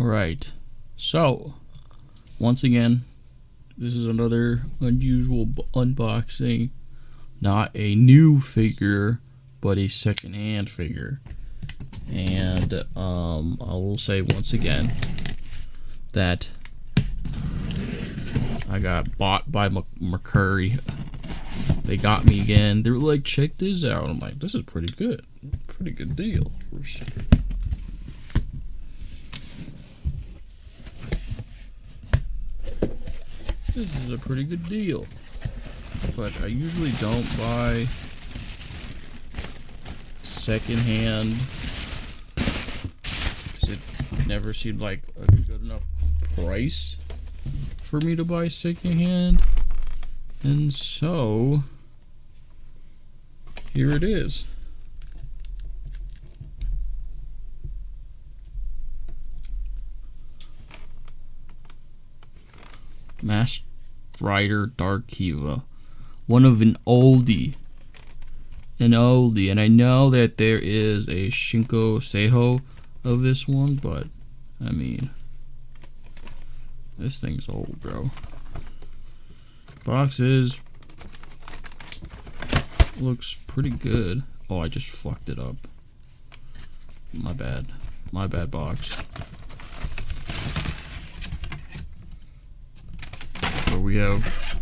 Alright, so once again, this is another unusual unboxing. Not a new figure, but a second-hand figure. And I will say once again that I got bought by Mercury. They got me again. They were like, check this out. I'm like, this is pretty good. Pretty good deal. This is a pretty good deal. But I usually don't buy secondhand because it never seemed like a good enough price for me to buy secondhand. And so here it is. Masked Rider Dark Kiva. One of an oldie. And I know that there is a Shinko Seiho of this one, but I mean, this thing's old, bro. Box looks pretty good. Oh, I just fucked it up. My bad. My bad, box. So we have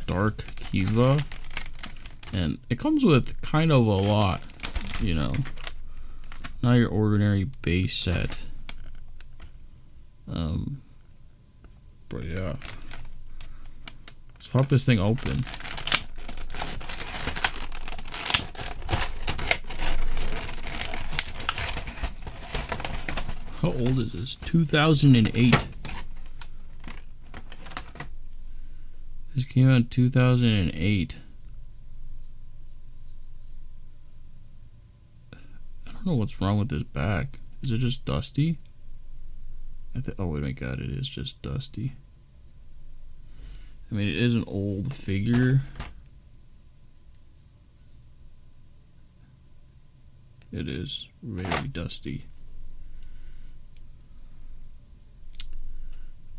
Dark Kiva, and it comes with kind of a lot, you know, not your ordinary base set. But yeah, let's pop this thing open. How old is this? 2008. This came out in 2008. I don't know what's wrong with this back. Is it just dusty? Oh my god, it is just dusty. I mean, it is an old figure. It is very dusty.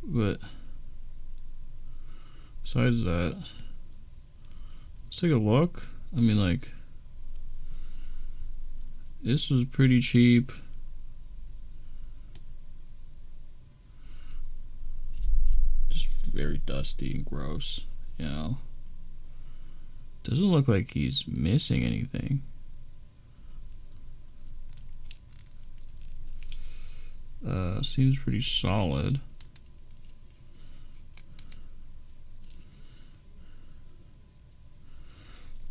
But besides that, let's take a look. I mean, like, this was pretty cheap. Just very dusty and gross, you know. Doesn't look like he's missing anything. Seems pretty solid.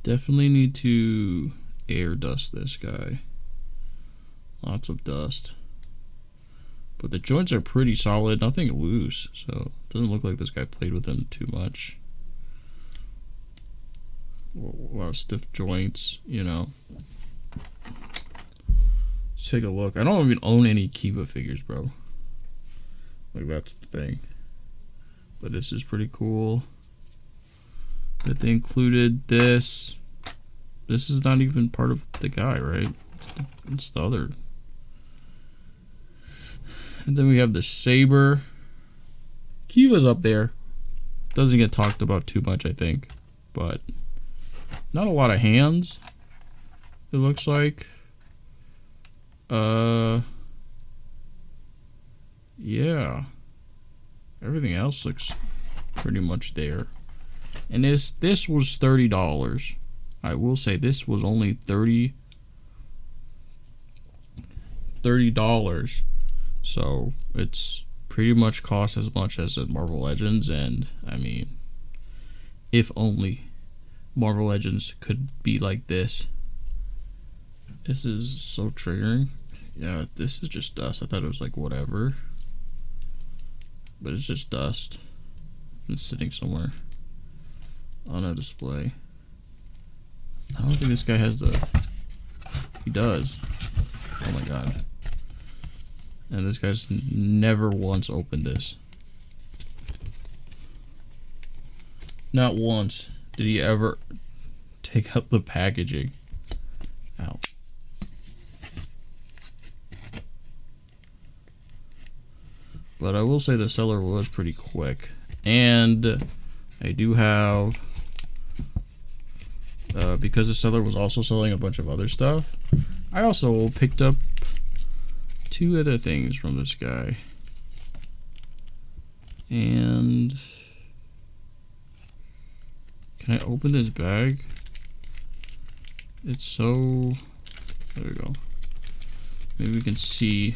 Definitely need to air dust this guy. Lots of dust. But the joints are pretty solid, nothing loose, so it doesn't look like this guy played with them too much. A lot of stiff joints, you know. Let's take a look. I don't even own any Kiva figures, bro. Like, that's the thing. But this is pretty cool that they included this. This is not even part of the guy, right? It's the other. And then we have the Saber. Kiva's up there. Doesn't get talked about too much, I think. But not a lot of hands, it looks like. Yeah. Everything else looks pretty much there. And this was $30. I will say this was only $30. So it's pretty much cost as much as at Marvel Legends, and I mean, if only Marvel Legends could be like this. This is so triggering. Yeah, this is just dust. I thought it was like whatever, but it's just dust. It's sitting somewhere on a display. I don't think this guy has the... He does. Oh my god. And this guy's never once opened this. Not once did he ever take out the packaging. Ow. But I will say the seller was pretty quick. And I do have, because the seller was also selling a bunch of other stuff, I also picked up 2 other things from this guy. And can I open this bag? It's so, there we go. Maybe we can see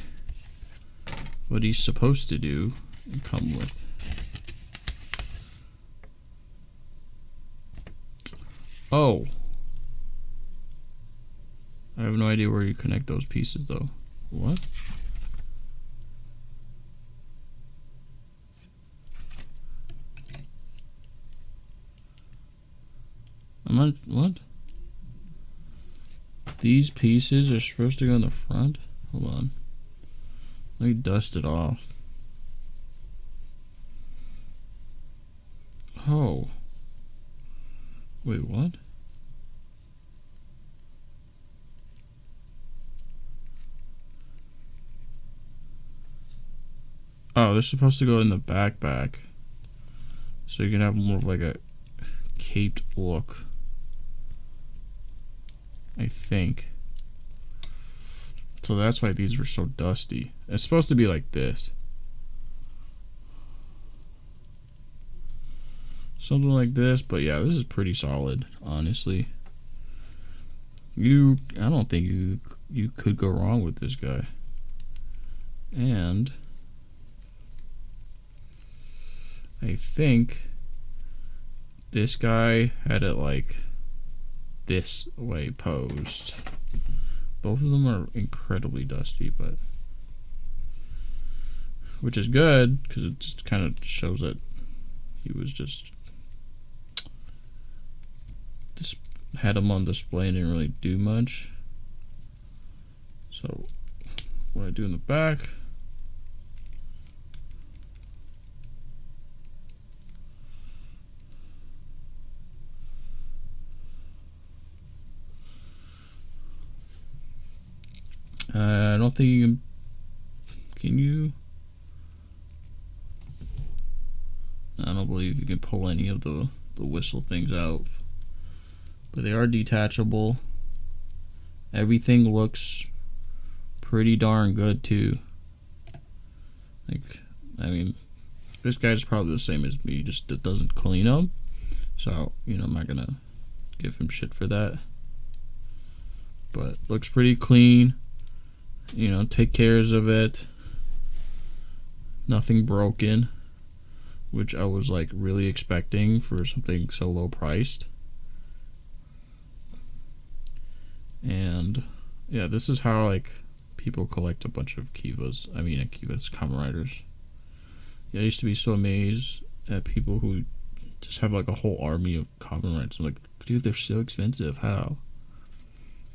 what he's supposed to do and come with. Oh. I have no idea where you connect those pieces though. What? What? These pieces are supposed to go in the front? Hold on. Let me dust it off. Oh. Wait, what? Oh, they're supposed to go in the backpack. So you can have more of like a caped look. I think. So that's why these were so dusty. It's supposed to be like this. Something like this, but yeah, this is pretty solid, honestly. I don't think you could go wrong with this guy. And I think this guy had it like this way posed. Both of them are incredibly dusty, but which is good because it just kind of shows that he was just had them on display and didn't really do much. So what I do in the back, I don't think you can you? I don't believe you can pull any of the whistle things out. But they are detachable. Everything looks pretty darn good too. Like, I mean, this guy's probably the same as me, just it doesn't clean them. So, you know, I'm not gonna give him shit for that. But looks pretty clean. You know, take cares of it. Nothing broken, which I was like really expecting for something so low priced. And yeah, this is how like people collect a bunch of Kivas. I mean, Kiva's Kamen Riders. Yeah, I used to be so amazed at people who just have like a whole army of Kamen Riders. I'm like, dude, they're so expensive. How?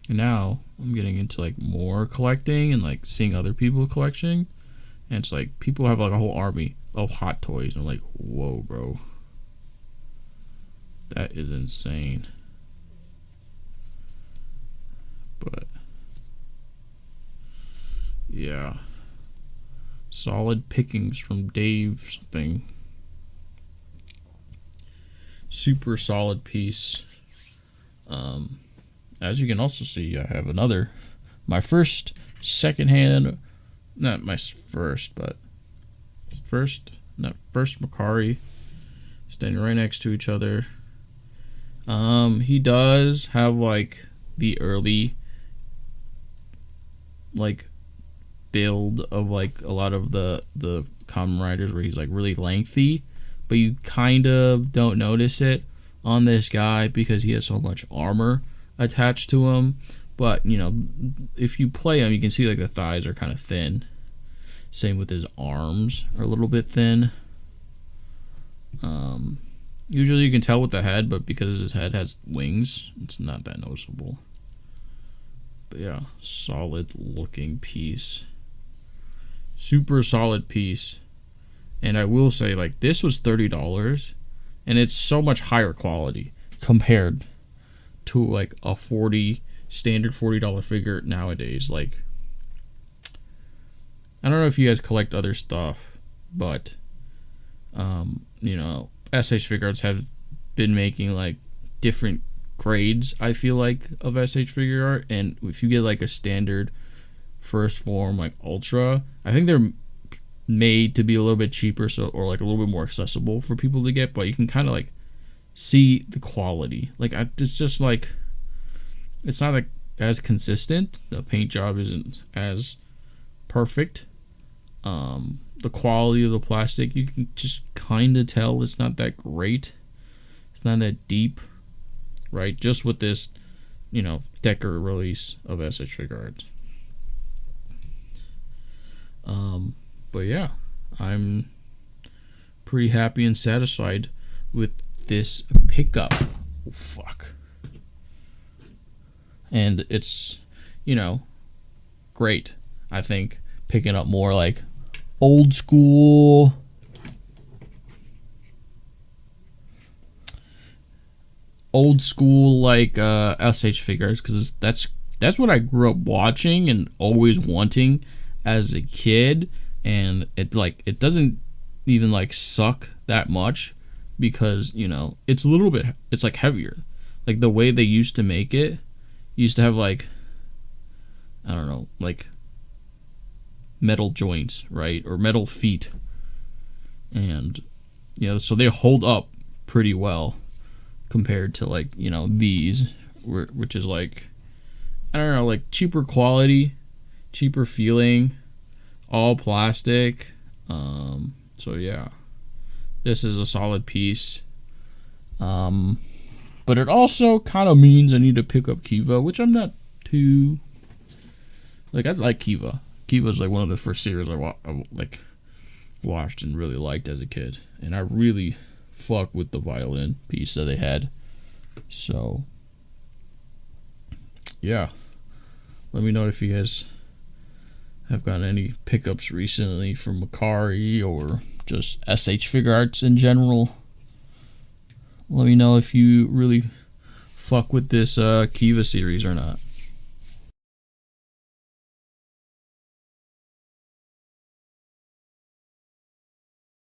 And now I'm getting into like more collecting and like seeing other people collecting, and it's like people have like a whole army of hot toys. And I'm like, whoa, bro, that is insane. But yeah, solid pickings from Dave something. Super solid piece. As you can also see, I have my first secondhand, not my first, but first Makari, standing right next to each other. He does have like the early like build of like a lot of the Kamen Riders where he's like really lengthy, but you kind of don't notice it on this guy because he has so much armor attached to him. But you know, if you play him, you can see like the thighs are kind of thin. Same with his arms are a little bit thin. Usually you can tell with the head, but because his head has wings, it's not that noticeable. But yeah, solid looking piece. Super solid piece. And I will say, like, this was $30, and it's so much higher quality compared to like a standard $40 figure nowadays. Like, I don't know if you guys collect other stuff, but you know, S.H.Figuarts have been making like different grades, I feel like, of S.H.Figuart, and if you get like a standard first form like ultra, I think they're made to be a little bit cheaper, so, or like a little bit more accessible for people to get, but you can kind of like see the quality. Like it's just like, it's not like as consistent, the paint job isn't as perfect, the quality of the plastic, you can just kind of tell it's not that great, it's not that deep, right? Just with this, you know, Decker release of S.H.Figuarts. But yeah, I'm pretty happy and satisfied with this pickup. Oh, fuck. And it's, you know, great. I think picking up more like old school like S.H.Figuarts, because that's what I grew up watching and always wanting as a kid, and it doesn't even like suck that much, because, you know, it's a little bit, it's like heavier, like the way they used to make it used to have like, I don't know, like metal joints, right, or metal feet, and you know, so they hold up pretty well compared to like, you know, these, which is like, I don't know, like cheaper quality, cheaper feeling, all plastic. So yeah, this is a solid piece. But it also kind of means I need to pick up Kiva, which I'm not too, like, I like Kiva. Kiva's like one of the first series I watched and really liked as a kid, and I really fuck with the violin piece that they had. So yeah, let me know if you guys have gotten any pickups recently from Macari or just S.H.Figuarts in general. Let me know if you really fuck with this Kiva series or not.